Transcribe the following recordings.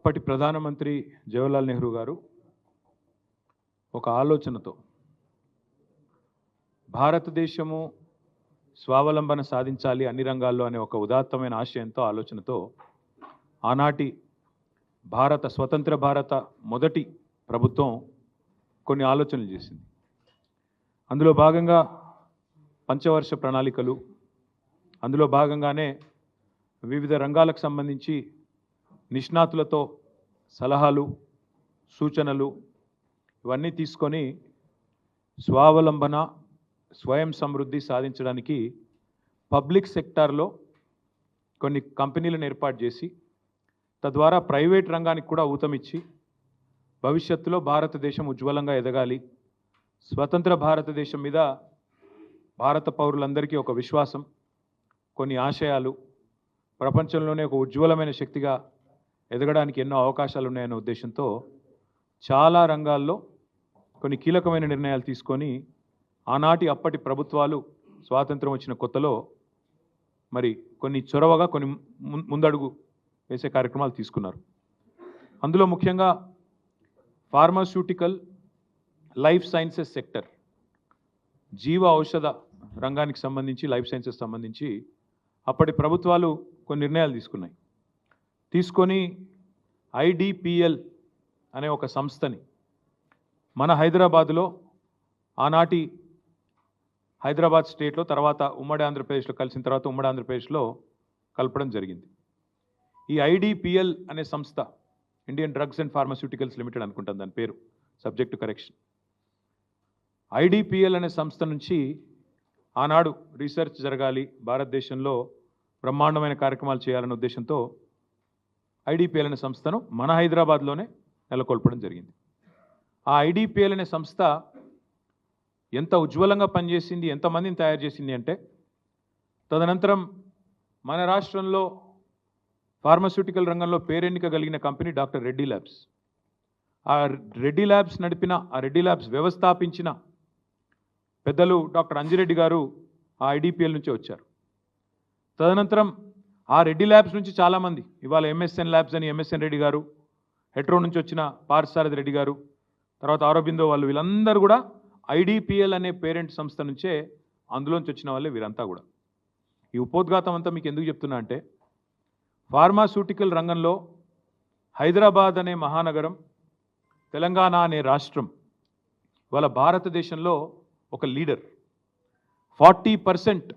అప్పటి ప్రధానమంత్రి జవహర్లాల్ నెహ్రూ గారు ఒక ఆలోచనతో భారతదేశము స్వావలంబన సాధించాలి అన్ని రంగాల్లో అనే ఒక ఉదాత్తమైన ఆశయంతో ఆలోచనతో ఆనాటి స్వతంత్ర భారత మొదటి ప్రభుత్వం కొన్ని ఆలోచనలు చేసింది. అందులో భాగంగా పంచవర్ష ప్రణాళికలు, అందులో భాగంగానే వివిధ రంగాలకు సంబంధించి నిష్ణాతులతో సలహాలు, సూచనలు ఇవన్నీ తీసుకొని స్వావలంబన, స్వయం సమృద్ధి సాధించడానికి పబ్లిక్ సెక్టార్లో కొన్ని కంపెనీలను ఏర్పాటు చేసి తద్వారా ప్రైవేట్ రంగానికి కూడా ఊతమిచ్చి భవిష్యత్తులో భారతదేశం ఉజ్వలంగా ఎదగాలి, స్వతంత్ర భారతదేశం మీద భారత పౌరులందరికీ ఒక విశ్వాసం, కొన్ని ఆశయాలు, ప్రపంచంలోనే ఒక ఉజ్వలమైన శక్తిగా ఎదగడానికి ఎన్నో అవకాశాలు ఉన్నాయన్న ఉద్దేశంతో చాలా రంగాల్లో కొన్ని కీలకమైన నిర్ణయాలు తీసుకొని ఆనాటి అప్పటి ప్రభుత్వాలు స్వాతంత్రం వచ్చిన కొత్తలో మరి కొన్ని చొరవగా కొన్ని ముందడుగు వేసే కార్యక్రమాలు తీసుకున్నారు. అందులో ముఖ్యంగా ఫార్మాస్యూటికల్, లైఫ్ సైన్సెస్ సెక్టర్, జీవ ఔషధ రంగానికి సంబంధించి, లైఫ్ సైన్సెస్ సంబంధించి అప్పటి ప్రభుత్వాలు కొన్ని నిర్ణయాలు తీసుకొని ఐడిపిఎల్ అనే ఒక సంస్థని మన హైదరాబాదులో, ఆనాటి హైదరాబాద్ స్టేట్లో, తర్వాత ఉమ్మడి ఆంధ్రప్రదేశ్లో కలిసిన తర్వాత ఉమ్మడి ఆంధ్రప్రదేశ్లో కలపడం జరిగింది. ఈ ఐడిపిఎల్ అనే సంస్థ Indian drugs and pharmaceuticals limited అనుకుంటాను దాని పేరు, సబ్జెక్ట్ టు కరెక్షన్. ఐడిపిఎల్ అనే సంస్థ నుంచి ఆనాడు రీసెర్చ్ జరగాలి, భారతదేశంలో బ్రహ్మాండమైన కార్యక్రమాలు చేయాలనే ఉద్దేశంతో ఐడిపిఎల్ అనే సంస్థను మన హైదరాబాద్లోనే నెలకొల్పడం జరిగింది. ఆ ఐడిపిఎల్ అనే సంస్థ ఎంత ఉజ్వలంగా పనిచేసింది, ఎంతమందిని తయారు చేసింది అంటే, తదనంతరం మన రాష్ట్రంలో ఫార్మాస్యూటికల్ రంగంలో పేరెన్నిక కలిగిన కంపెనీ డాక్టర్ రెడ్డి ల్యాబ్స్. ఆ రెడ్డి ల్యాబ్స్ నడిపిన, ఆ రెడ్డి ల్యాబ్స్ వ్యవస్థాపించిన పెద్దలు డాక్టర్ అంజిరెడ్డి గారు ఆ ఐడిపిఎల్ నుంచి వచ్చారు. తదనంతరం ఆ రెడ్డి ల్యాబ్స్ నుంచి చాలామంది, ఇవాళ ఎంఎస్ఎన్ ల్యాబ్స్ అని ఎంఎస్ఎన్ రెడ్డి గారు, హెట్రో నుంచి వచ్చిన పార్థసారథి రెడ్డి గారు, తర్వాత ఆరోబిందో వాళ్ళు, వీళ్ళందరూ కూడా ఐడిపిఎల్ అనే పేరెంట్ సంస్థ నుంచే, అందులోంచి వచ్చిన వాళ్ళే వీరంతా కూడా. ఈ ఉపోద్ఘాతం అంతా మీకు ఎందుకు చెప్తున్నా అంటే, ఫార్మాస్యూటికల్ రంగంలో హైదరాబాద్ అనే మహానగరం, తెలంగాణ అనే రాష్ట్రం ఇవాళ భారతదేశంలో ఒక leader. 40%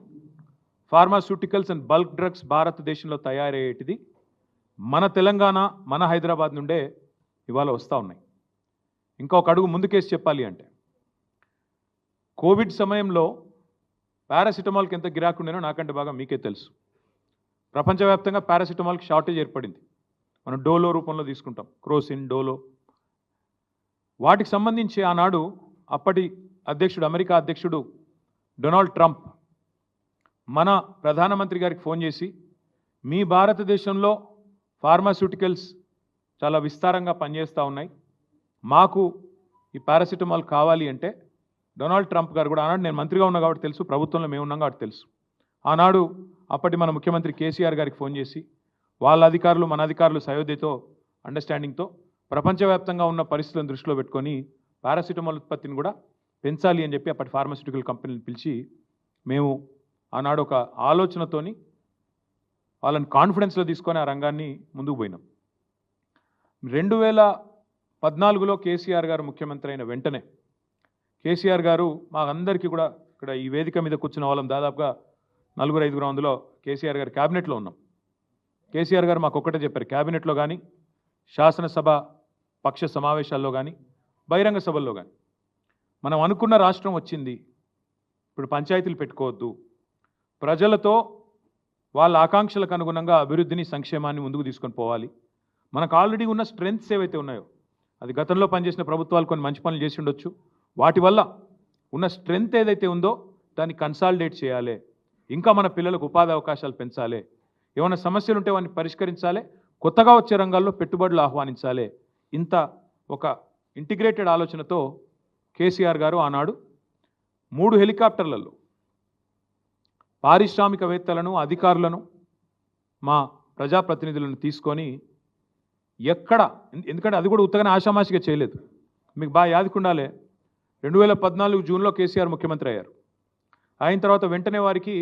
pharmaceuticals and bulk drugs భారతదేశంలో తయారయ్యేటిది మన తెలంగాణ, మన హైదరాబాద్ నుండే ఇవాళ వస్తూ ఉన్నాయి. ఇంకొక అడుగు ముందుకేసి చెప్పాలి అంటే, కోవిడ్ సమయంలో పారాసిటమాల్కి ఎంత గిరాకీ ఉండేనో నాకంటే బాగా మీకే తెలుసు. ప్రపంచవ్యాప్తంగా పారాసిటమాల్కి షార్టేజ్ ఏర్పడింది. మనం డోలో రూపంలో తీసుకుంటాం, క్రోసిన్, డోలో. వాటికి సంబంధించి ఆనాడు అప్పటి అధ్యక్షుడు, అమెరికా అధ్యక్షుడు డొనాల్డ్ ట్రంప్ మన ప్రధానమంత్రి గారికి ఫోన్ చేసి, మీ భారతదేశంలో ఫార్మాస్యూటికల్స్ చాలా విస్తారంగా పనిచేస్తూ ఉన్నాయి, మాకు ఈ పారాసిటమాల్ కావాలి అంటే, డొనాల్డ్ ట్రంప్ గారు కూడా, ఆనాడు నేను మంత్రిగా ఉన్నా కాబట్టి తెలుసు, ప్రభుత్వంలో మేము ఉన్నాం కాబట్టి తెలుసు, ఆనాడు అప్పటి మన ముఖ్యమంత్రి కేసీఆర్ గారికి ఫోన్ చేసి, వాళ్ళ అధికారులు మన అధికారులు సయోధ్యతో, అండర్స్టాండింగ్తో ప్రపంచవ్యాప్తంగా ఉన్న పరిస్థితులను దృష్టిలో పెట్టుకొని పారాసిటమాల్ ఉత్పత్తిని కూడా పెంచాలి అని చెప్పి అప్పటి ఫార్మాస్యూటికల్ కంపెనీని పిలిచి మేము ఆనాడు ఒక ఆలోచనతోని వాళ్ళని కాన్ఫిడెన్స్లో తీసుకొని ఆ రంగాన్ని ముందుకు పోయినాం. 2014లో కేసీఆర్ గారు ముఖ్యమంత్రి అయిన వెంటనే కేసీఆర్ గారు మా అందరికీ కూడా, ఇక్కడ ఈ వేదిక మీద కూర్చున్న వాళ్ళం దాదాపుగా 4-5 అందులో కేసీఆర్ గారు క్యాబినెట్లో ఉన్నాం. కేసీఆర్ గారు మాకు ఒక్కటే చెప్పారు, క్యాబినెట్లో కానీ, శాసనసభ పక్ష సమావేశాల్లో కానీ, బహిరంగ సభల్లో కానీ, మనం అనుకున్న రాష్ట్రం వచ్చింది, ఇప్పుడు పంచాయతీలు పెట్టుకోవద్దు, ప్రజలతో వాళ్ళ ఆకాంక్షలకు అనుగుణంగా అభివృద్ధిని, సంక్షేమాన్ని ముందుకు తీసుకొని పోవాలి. మనకు ఆల్రెడీ ఉన్న స్ట్రెంగ్త్స్ ఏవైతే ఉన్నాయో, అది గతంలో పనిచేసిన ప్రభుత్వాలు కొన్ని మంచి పనులు చేసి ఉండొచ్చు, వాటి వల్ల ఉన్న స్ట్రెంగ్త్ ఏదైతే ఉందో దాన్ని కన్సాలిడేట్ చేయాలి, ఇంకా మన పిల్లలకు ఉపాధి అవకాశాలు పెంచాలి, ఏమైనా సమస్యలు ఉంటే వాటిని పరిష్కరించాలి, కొత్తగా వచ్చే రంగాల్లో పెట్టుబడులు ఆహ్వానించాలి. ఇంత ఒక ఇంటిగ్రేటెడ్ ఆలోచనతో కేసీఆర్ గారు ఆనాడు 3 హెలికాప్టర్లలో పారిశ్రామికవేత్తలను, అధికారులను, మా ప్రజాప్రతినిధులను తీసుకొని ఎక్కడ ఎందుకంటే అది కూడా ఉత్తగానే ఆషామాషిగా చేయలేదు. మీకు బాగా యాదుకుండాలే 2014 జూన్లో కేసీఆర్ ముఖ్యమంత్రి అయ్యారు. అయిన తర్వాత వెంటనే వారికి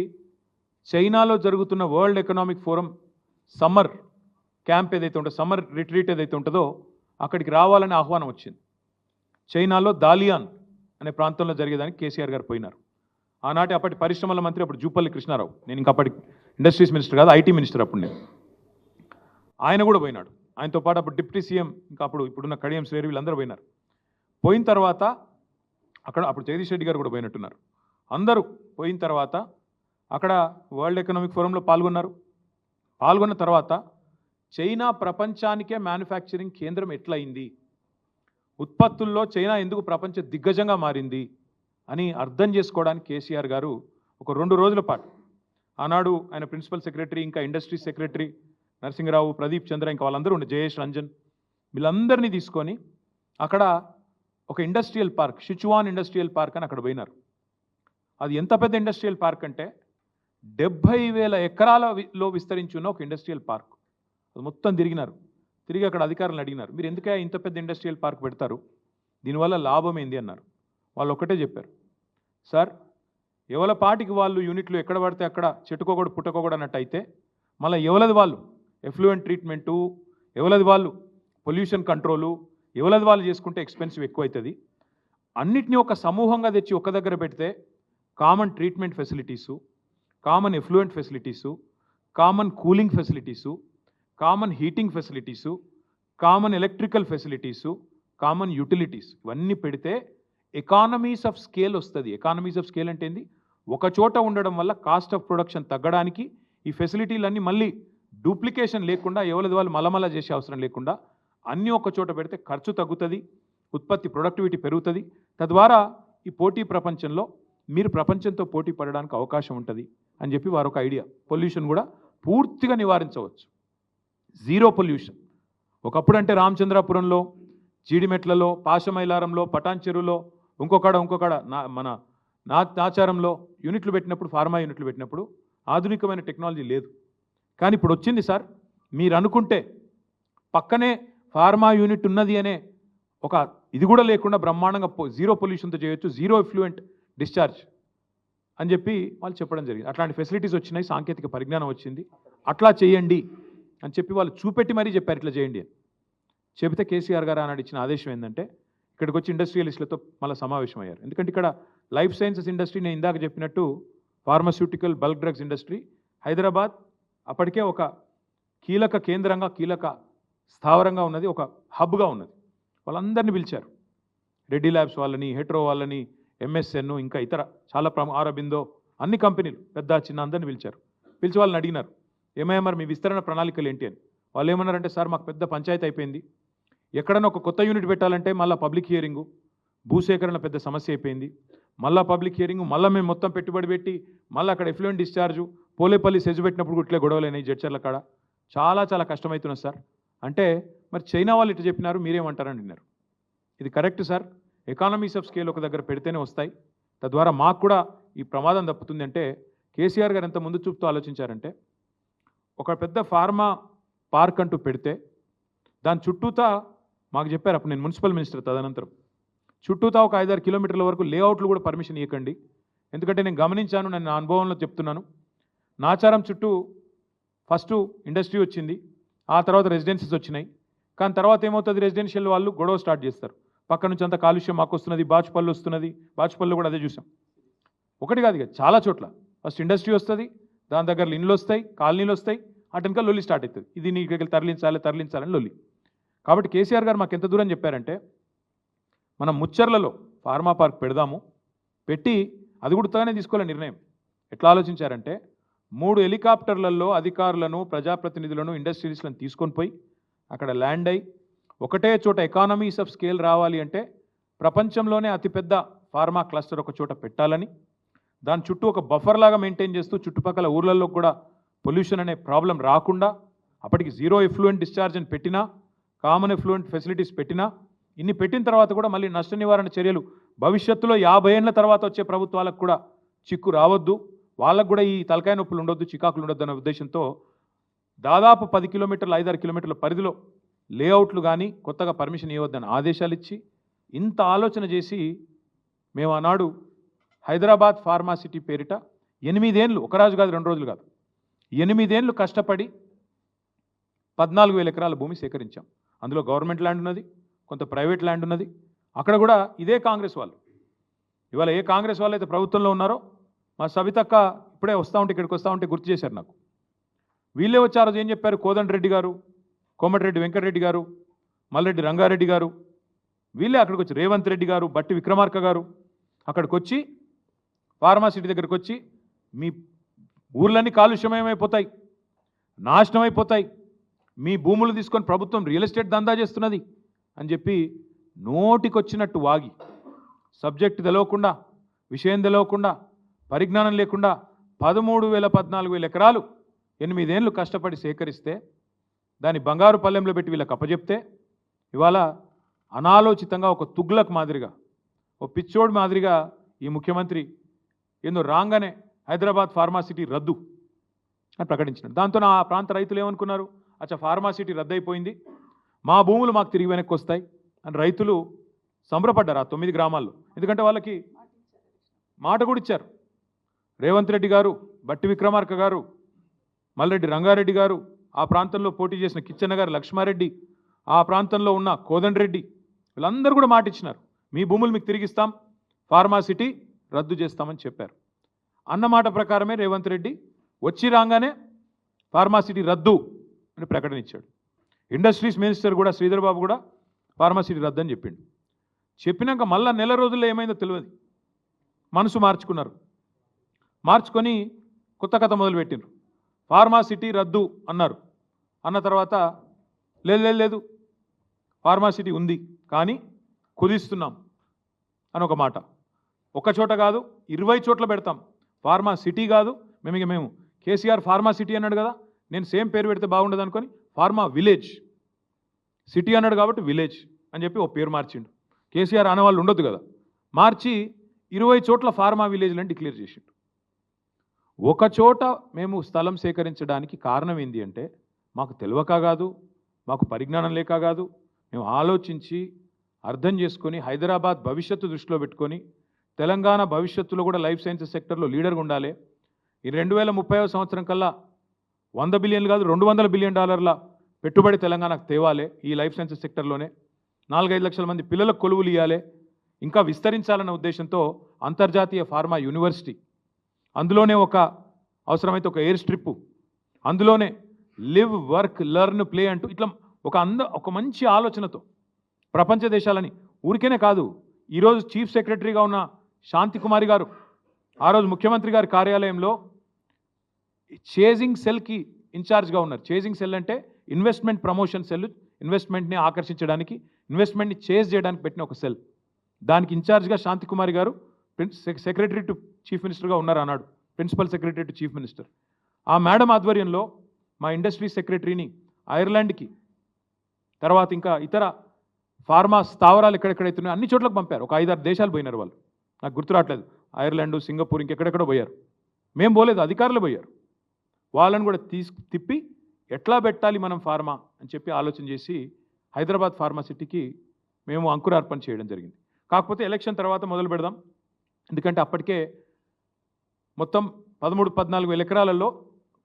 చైనాలో జరుగుతున్న world economic forum summer camp ఏదైతే ఉంటుందో, సమ్మర్ రిట్రీట్ ఏదైతే ఉంటుందో అక్కడికి రావాలని ఆహ్వానం వచ్చింది. చైనాలో దాలియాన్ అనే ప్రాంతంలో జరిగేదానికి కేసీఆర్ గారు పోయినారు. ఆనాటి అప్పటి పరిశ్రమల మంత్రి అప్పుడు జూపల్లి కృష్ణారావు, నేను ఇంకా అప్పటి ఇండస్ట్రీస్ మినిస్టర్ కాదు, ఐటీ మినిస్టర్ అప్పుడు నేను, ఆయన కూడా పోయినాడు. ఆయనతో పాటు అప్పుడు డిప్యూటీ సీఎం ఇంకా ఇప్పుడున్న కడియం శ్రేణి వీళ్ళందరూ పోయినారు. పోయిన తర్వాత అప్పుడు జగదీష్ రెడ్డి గారు కూడా పోయినట్టున్నారు. అందరూ పోయిన తర్వాత అక్కడ వరల్డ్ ఎకనామిక్ ఫోరంలో పాల్గొన్న తర్వాత చైనా ప్రపంచానికే మ్యానుఫ్యాక్చరింగ్ కేంద్రం ఎట్లయింది, ఉత్పత్తుల్లో చైనా ఎందుకు ప్రపంచ దిగ్గజంగా మారింది అని అర్థం చేసుకోవడానికి కేసీఆర్ గారు ఒక 2 రోజుల పాటు, ఆనాడు ఆయన ప్రిన్సిపల్ సెక్రటరీ, ఇంకా ఇండస్ట్రీ సెక్రటరీ నరసింహరావు, ప్రదీప్ చంద్ర, ఇంకా వాళ్ళందరూ ఉండే, జయేష్ రంజన్, వీళ్ళందరినీ తీసుకొని అక్కడ ఒక industrial park, Sichuan industrial park అని అక్కడ పోయినారు. అది ఎంత పెద్ద ఇండస్ట్రియల్ పార్క్ అంటే 70,000 ఎకరాలలో విస్తరించి ఉన్న ఒక ఇండస్ట్రియల్ పార్క్. అది మొత్తం తిరిగి అక్కడ అధికారులను అడిగినారు, మీరు ఎందుకే ఇంత పెద్ద ఇండస్ట్రియల్ పార్క్ పెడతారు, దీనివల్ల లాభం ఏంది అన్నారు. వాళ్ళు ఒక్కటే చెప్పారు, సార్ ఎవల పాటికి వాళ్ళు యూనిట్లు ఎక్కడ పడితే అక్కడ చెట్టుకోకూడదు పుట్టకోకూడదు అన్నట్టు అయితే, మళ్ళీ ఎవలది వాళ్ళు ఎఫ్లూయెంట్ ట్రీట్మెంటు, ఎవలది వాళ్ళు పొల్యూషన్ కంట్రోలు, ఎవలది వాళ్ళు చేసుకుంటే ఎక్స్పెన్సివ్ ఎక్కువ అవుతుంది. అన్నిటినీ ఒక సమూహంగా తెచ్చి ఒక దగ్గర పెడితే common treatment facilities, common effluent facilities, common cooling facilities, common heating facilities, common electrical facilities, common utilities, ఇవన్నీ పెడితే ఎకానమీస్ ఆఫ్ స్కేల్ వస్తుంది. ఎకానమీస్ ఆఫ్ స్కేల్ అంటే ఏంది, ఒక చోట ఉండడం వల్ల కాస్ట్ ఆఫ్ ప్రొడక్షన్ తగ్గడానికి ఈ ఫెసిలిటీలన్నీ మళ్ళీ డూప్లికేషన్ లేకుండా, ఎవరిది వాళ్ళు మలమల చేసే అవసరం లేకుండా అన్నీ ఒక చోట పెడితే ఖర్చు తగ్గుతుంది, ఉత్పత్తి ప్రొడక్టివిటీ పెరుగుతుంది. తద్వారా ఈ పోటీ ప్రపంచంలో మీరు ప్రపంచంతో పోటీ పడడానికి అవకాశం ఉంటుంది అని చెప్పి వారు ఒక ఐడియా. పొల్యూషన్ కూడా పూర్తిగా నివారించవచ్చు, జీరో పొల్యూషన్. ఒకప్పుడు అంటే రామచంద్రాపురంలో, జీడిమెట్లలో, పాశమైలారంలో, పటాన్ చెరువులో, ఇంకొకడ మన నాచారంలో యూనిట్లు పెట్టినప్పుడు, ఫార్మా యూనిట్లు పెట్టినప్పుడు ఆధునికమైన టెక్నాలజీ లేదు. కానీ ఇప్పుడు వచ్చింది సార్, మీరు అనుకుంటే పక్కనే ఫార్మా యూనిట్ ఉన్నది అనే ఒక ఇది కూడా లేకుండా బ్రహ్మాండంగా జీరో పొల్యూషన్తో చేయొచ్చు, జీరో ఎఫ్లూయెంట్ డిశ్చార్జ్ అని చెప్పి వాళ్ళు చెప్పడం జరిగింది. అట్లాంటి ఫెసిలిటీస్ వచ్చినాయి, సాంకేతిక పరిజ్ఞానం వచ్చింది, అట్లా చేయండి అని చెప్పి వాళ్ళు చూపెట్టి మరీ చెప్పారు ఇట్లా చేయండి అని. చెబితే కేసీఆర్ గారు ఆనాడు ఇచ్చిన ఆదేశం ఏంటంటే ఇక్కడికి వచ్చి ఇండస్ట్రియలిస్టులతో మళ్ళీ సమావేశం అయ్యారు. ఎందుకంటే ఇక్కడ లైఫ్ సైన్సెస్ ఇండస్ట్రీ, నేను ఇందాక చెప్పినట్టు pharmaceutical bulk drugs industry, Hyderabad అప్పటికే ఒక కీలక కేంద్రంగా, కీలక స్థావరంగా ఉన్నది, ఒక హబ్గా ఉన్నది. వాళ్ళందరినీ పిలిచారు, రెడ్డి ల్యాబ్స్ వాళ్ళని, హెట్రో వాళ్ళని, ఎంఎస్ఎన్, ఇంకా ఇతర చాలా ఆరబిందో, అన్ని కంపెనీలు పెద్ద చిన్న అందరినీ పిలిచారు. పిలిచి వాళ్ళని అడిగినారు, ఏమయ్యా మరి మీ విస్తరణ ప్రణాళికలు ఏంటి అని. వాళ్ళు ఏమన్నారంటే, సార్ మాకు పెద్ద పంచాయతీ అయిపోయింది, ఎక్కడైనా ఒక కొత్త యూనిట్ పెట్టాలంటే మళ్ళీ పబ్లిక్ హియరింగు, భూసేకరణ పెద్ద సమస్య అయిపోయింది, మళ్ళీ పబ్లిక్ హియరింగు, మళ్ళీ మేము మొత్తం పెట్టుబడి పెట్టి మళ్ళీ అక్కడ ఎఫ్లూయెంట్ డిశ్చార్జు, పోలేపల్లి సెజ్ పెట్టినప్పుడు ఇట్లే గొడవలైనాయి జడ్చర్ల కాడ, చాలా కష్టమవుతున్నది సార్ అంటే, మరి చైనా వాళ్ళు ఇట్లా చెప్పినారు, మీరేమంటారని అన్నారు. ఇది correct sir, economies of scale ఒక దగ్గర పెడితేనే వస్తాయి, తద్వారా మాకు కూడా ఈ ప్రమాదం తప్పుతుంది అంటే కేసీఆర్ గారు ఎంత ముందు చూపుతూ ఆలోచించారంటే, ఒక పెద్ద ఫార్మా పార్క్ అంటూ పెడితే దాని చుట్టూతా మాకు చెప్పారు, అప్పుడు నేను మున్సిపల్ మినిస్టర్, తదనంతరం చుట్టూతా ఒక 5-6 కిలోమీటర్ల వరకు లేఅవుట్లు కూడా పర్మిషన్ ఇవ్వకండి. ఎందుకంటే నేను గమనించాను, నేను నా అనుభవంలో చెప్తున్నాను, నాచారం చుట్టూ ఫస్ట్ ఇండస్ట్రీ వచ్చింది, ఆ తర్వాత రెసిడెన్సీస్ వచ్చినాయి. కానీ తర్వాత ఏమవుతుంది, రెసిడెన్షియల్ వాళ్ళు గొడవ స్టార్ట్ చేస్తారు, పక్క నుంచి అంత కాలుష్యం మాకు వస్తున్నది, బాచుపల్లి వస్తున్నది, బాచుపల్లిలో కూడా అదే చూసాం. ఒకటి కాదు ఇక చాలా చోట్ల ఫస్ట్ ఇండస్ట్రీ వస్తుంది, దాని దగ్గర ఇండ్లు వస్తాయి, కాలనీలు వస్తాయి, అటెనక లొల్లి స్టార్ట్ అవుతుంది, ఇది నీకు తరలించాలని లొల్లి. కాబట్టి కేసీఆర్ గారు మాకు ఎంత దూరం చెప్పారంటే, మనం ముచ్చర్లలో ఫార్మా పార్క్ పెడదాము, పెట్టి అది కూడా తానే తీసుకోవాల నిర్ణయం. ఎట్లా ఆలోచించారంటే, 3 హెలికాప్టర్లలో అధికారులను, ప్రజాప్రతినిధులను, ఇండస్ట్రియలిస్టులను తీసుకొని పోయి అక్కడ ల్యాండ్ అయ్యి ఒకటే చోట ఎకానమీస్ ఆఫ్ స్కేల్ రావాలి అంటే ప్రపంచంలోనే అతిపెద్ద ఫార్మా క్లస్టర్ ఒక చోట పెట్టాలని, దాని చుట్టూ ఒక బఫర్ లాగా మెయింటైన్ చేస్తూ చుట్టుపక్కల ఊర్లలో కూడా పొల్యూషన్ అనే ప్రాబ్లం రాకుండా, అప్పటికి జీరో ఎఫ్లూయెంట్ డిశ్చార్జ్ అని పెట్టినా, కామన్ ఎఫ్లూయెంట్ ఫెసిలిటీస్ పెట్టినా, ఇన్ని పెట్టిన తర్వాత కూడా మళ్ళీ నష్ట నివారణ చర్యలు భవిష్యత్తులో 50 ఏళ్ల తర్వాత వచ్చే ప్రభుత్వాలకు కూడా చిక్కు రావద్దు, వాళ్ళకు కూడా ఈ తలకాయ నొప్పులు ఉండొద్దు, చికాకులు ఉండొద్దు అనే ఉద్దేశంతో దాదాపు 10 కిలోమీటర్లు, 5-6 కిలోమీటర్ల పరిధిలో లేఅవుట్లు కానీ కొత్తగా పర్మిషన్ ఇవ్వద్దని ఆదేశాలు ఇచ్చి ఇంత ఆలోచన చేసి మేము ఆనాడు హైదరాబాద్ ఫార్మాసిటీ పేరిట 8 ఏళ్ళు, ఒక రోజు కాదు 2 రోజులు కాదు, 8 ఏళ్ళు కష్టపడి 14,000 ఎకరాల భూమి సేకరించాం. అందులో గవర్నమెంట్ ల్యాండ్ ఉన్నది, కొంత ప్రైవేట్ ల్యాండ్ ఉన్నది. అక్కడ కూడా ఇదే కాంగ్రెస్ వాళ్ళు, ఇవాళ ఏ కాంగ్రెస్ వాళ్ళు అయితే ప్రభుత్వంలో ఉన్నారో మా సవితక్క ఇప్పుడే వస్తూ ఉంటే ఇక్కడికి వస్తూ ఉంటే గుర్తు చేశారు నాకు. వీళ్ళే వచ్చి ఆ రోజు ఏం చెప్పారు, కోదండరెడ్డి గారు, కోమటిరెడ్డి వెంకటరెడ్డి గారు, మల్రెడ్డి రంగారెడ్డి గారు, వీళ్ళే అక్కడికి వచ్చి రేవంత్ రెడ్డి గారు, బట్టి విక్రమార్క గారు అక్కడికి వచ్చి ఫార్మాసిటీ దగ్గరికి వచ్చి మీ ఊర్లన్నీ కాలుష్యమయమైపోతాయి, నాశనం అయిపోతాయి, మీ భూములు తీసుకొని ప్రభుత్వం రియల్ ఎస్టేట్ దందా చేస్తున్నది అని చెప్పి నోటికొచ్చినట్టు వాగి, సబ్జెక్ట్ తెలవకుండా, విషయం తెలవకుండా, పరిజ్ఞానం లేకుండా 13,000-14,000 ఎకరాలు 8 ఏళ్ళు కష్టపడి సేకరిస్తే దాన్ని బంగారు పల్లెంలో పెట్టి వీళ్ళకి అప్పచెప్తే ఇవాళ అనాలోచితంగా ఒక తుగ్లక్ మాదిరిగా, ఓ పిచ్చోడ్ మాదిరిగా ఈ ముఖ్యమంత్రి ఏందో రాగానే హైదరాబాద్ ఫార్మాసిటీ రద్దు అని ప్రకటించినాడు. దాంతో ఆ ప్రాంత రైతులు ఏమనుకున్నారు, అచ్చా ఫార్మాసిటీ రద్దు అయిపోయింది, మా భూములు మాకు తిరిగి వెనక్కి వస్తాయి అని రైతులు సంబరపడ్డారు ఆ 9 గ్రామాల్లో. ఎందుకంటే వాళ్ళకి మాట కూడా ఇచ్చారు. రేవంత్ రెడ్డి గారు, బట్టి విక్రమార్క గారు, మల్రెడ్డి రంగారెడ్డి గారు, ఆ ప్రాంతంలో పోటీ చేసిన కిచ్చన్న గారు, లక్ష్మారెడ్డి, ఆ ప్రాంతంలో ఉన్న కోదండరెడ్డి, వీళ్ళందరూ కూడా మాట ఇచ్చినారు, మీ భూములు మీకు తిరిగిస్తాం, ఫార్మాసిటీ రద్దు చేస్తామని చెప్పారు. అన్నమాట ప్రకారమే రేవంత్ రెడ్డి వచ్చి రాగానే ఫార్మాసిటీ రద్దు అని ప్రకటన ఇచ్చాడు. ఇండస్ట్రీస్ మినిస్టర్ కూడా శ్రీధర్ బాబు కూడా ఫార్మాసిటీ రద్దు అని చెప్పిండు. చెప్పినాక మళ్ళా నెల రోజుల్లో ఏమైందో తెలియదు, మనసు మార్చుకున్నారు. మార్చుకొని కొత్త కథ మొదలుపెట్టినారు. ఫార్మాసిటీ రద్దు అన్నారు. అన్న తర్వాత లేదు ఫార్మాసిటీ ఉంది కానీ కుదిస్తున్నాం అని ఒక మాట. ఒక చోట కాదు 20 చోట్ల పెడతాం, ఫార్మాసిటీ కాదు. మేము కేసీఆర్ ఫార్మాసిటీ అన్నాడు కదా, నేను సేమ్ పేరు పెడితే బాగుండదు అనుకొని ఫార్మా విలేజ్, సిటీ అన్నాడు కాబట్టి విలేజ్ అని చెప్పి ఓ పేరు మార్చిండు. కేసీఆర్ అనేవాళ్ళు ఉండొద్దు కదా, మార్చి 20 చోట్ల ఫార్మా విలేజ్లని డిక్లేర్ చేసిండు. ఒక చోట మేము స్థలం సేకరించడానికి కారణం ఏంటి అంటే మాకు తెలియక కాదు, మాకు పరిజ్ఞానం లేక కాదు, మేము ఆలోచించి అర్థం చేసుకొని హైదరాబాద్ భవిష్యత్తు దృష్టిలో పెట్టుకొని తెలంగాణ భవిష్యత్తులో కూడా లైఫ్ సైన్సెస్ సెక్టర్లో లీడర్గా ఉండాలి. ఈ 2030వ సంవత్సరం కల్లా 100 బిలియన్లు కాదు $200 బిలియన్ పెట్టుబడి తెలంగాణకు తేవాలి. ఈ లైఫ్ సైన్సెస్ సెక్టర్లోనే 4-5 లక్షల మంది పిల్లలకు కొలువులు ఇవ్వాలి, ఇంకా విస్తరించాలన్న ఉద్దేశంతో అంతర్జాతీయ ఫార్మా యూనివర్సిటీ, అందులోనే ఒక అవసరమైతే ఒక ఎయిర్ స్ట్రిప్, అందులోనే లివ్ వర్క్ లెర్న్ ప్లే అంటూ ఇట్లా ఒక మంచి ఆలోచనతో ప్రపంచ దేశాలని ఊరికేనే కాదు. ఈరోజు చీఫ్ సెక్రటరీగా ఉన్న శాంతి కుమారి గారు ఆ రోజు ముఖ్యమంత్రి గారి కార్యాలయంలో చేజింగ్ సెల్కి ఇన్ఛార్జ్గా ఉన్నారు. చేజింగ్ సెల్ అంటే ఇన్వెస్ట్మెంట్ ప్రమోషన్ సెల్, ఇన్వెస్ట్మెంట్ని ఆకర్షించడానికి, ఇన్వెస్ట్మెంట్ని చేజ్ చేయడానికి పెట్టిన ఒక సెల్. దానికి ఇన్ఛార్జ్గా శాంతి కుమారి గారు సెక్రటరీ టు చీఫ్ మినిస్టర్గా ఉన్నారు అన్నాడు, principal secretary to chief minister. ఆ మేడం ఆధ్వర్యంలో మా ఇండస్ట్రీ సెక్రటరీని ఐర్లాండ్కి, తర్వాత ఇంకా ఇతర ఫార్మా స్థావరాలు ఎక్కడెక్కడైతున్నాయో అన్ని చోట్లకు పంపారు. ఒక 5-6 దేశాలు పోయినారు వాళ్ళు, నాకు గుర్తు రావట్లేదు, ఐర్లాండ్, సింగపూర్, ఇంకెక్కడెక్కడో పోయారు. మేము పోలేదు, అధికారులు పోయారు. వాళ్ళని కూడా తిప్పి ఎట్లా పెట్టాలి మనం ఫార్మా అని చెప్పి ఆలోచన చేసి హైదరాబాద్ ఫార్మాసిటీకి మేము అంకురార్పణ చేయడం జరిగింది. కాకపోతే ఎలక్షన్ తర్వాత మొదలు పెడదాం, ఎందుకంటే అప్పటికే మొత్తం 13-14 ఎకరాలలో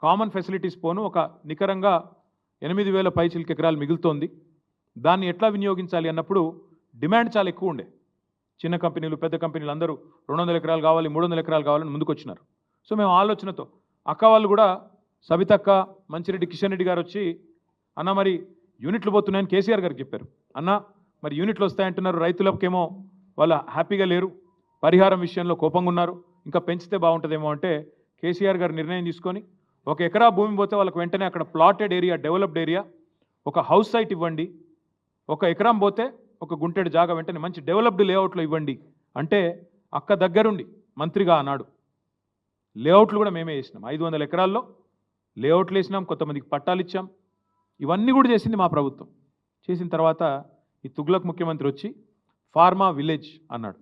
కామన్ ఫెసిలిటీస్ పోను ఒక నికరంగా 8,000 పైచిల్క ఎకరాలు మిగులుతోంది. దాన్ని ఎట్లా వినియోగించాలి అన్నప్పుడు డిమాండ్ చాలా ఎక్కువ ఉండే. చిన్న కంపెనీలు, పెద్ద కంపెనీలు అందరూ 200 ఎకరాలు కావాలి, 300 ఎకరాలు కావాలని ముందుకు వచ్చినారు. సో మేము ఆలోచనతో అక్క వాళ్ళు కూడా, సబితక్క, మంచిరెడ్డి కిషన్ రెడ్డి గారు వచ్చి అన్న మరి యూనిట్లు పోతున్నాయని కేసీఆర్ గారికి చెప్పారు. అన్న మరి యూనిట్లు వస్తాయంటున్నారు, రైతులకేమో వాళ్ళు హ్యాపీగా లేరు, పరిహారం విషయంలో కోపంగా ఉన్నారు, ఇంకా పెంచితే బాగుంటుందేమో అంటే కేసీఆర్ గారు నిర్ణయం తీసుకొని 1 ఎకరా భూమి పోతే వాళ్ళకి వెంటనే అక్కడ ప్లాటెడ్ ఏరియా, డెవలప్డ్ ఏరియా, ఒక హౌస్ సైట్ ఇవ్వండి, 1 ఎకరం పోతే 1 గుంటెడు జాగా వెంటనే మంచి డెవలప్డ్ లేఅవుట్లో ఇవ్వండి అంటే అక్క దగ్గరుండి మంత్రిగా అన్నాడు లేఅవుట్లు కూడా మేమే వేసినాం. 500 ఎకరాల్లో లేఅవుట్లు వేసినాం, కొంతమందికి పట్టాలు ఇచ్చాం. ఇవన్నీ కూడా చేసింది మా ప్రభుత్వం. చేసిన తర్వాత ఈ తుగ్లక్ ముఖ్యమంత్రి వచ్చి ఫార్మా విలేజ్ అన్నాడు.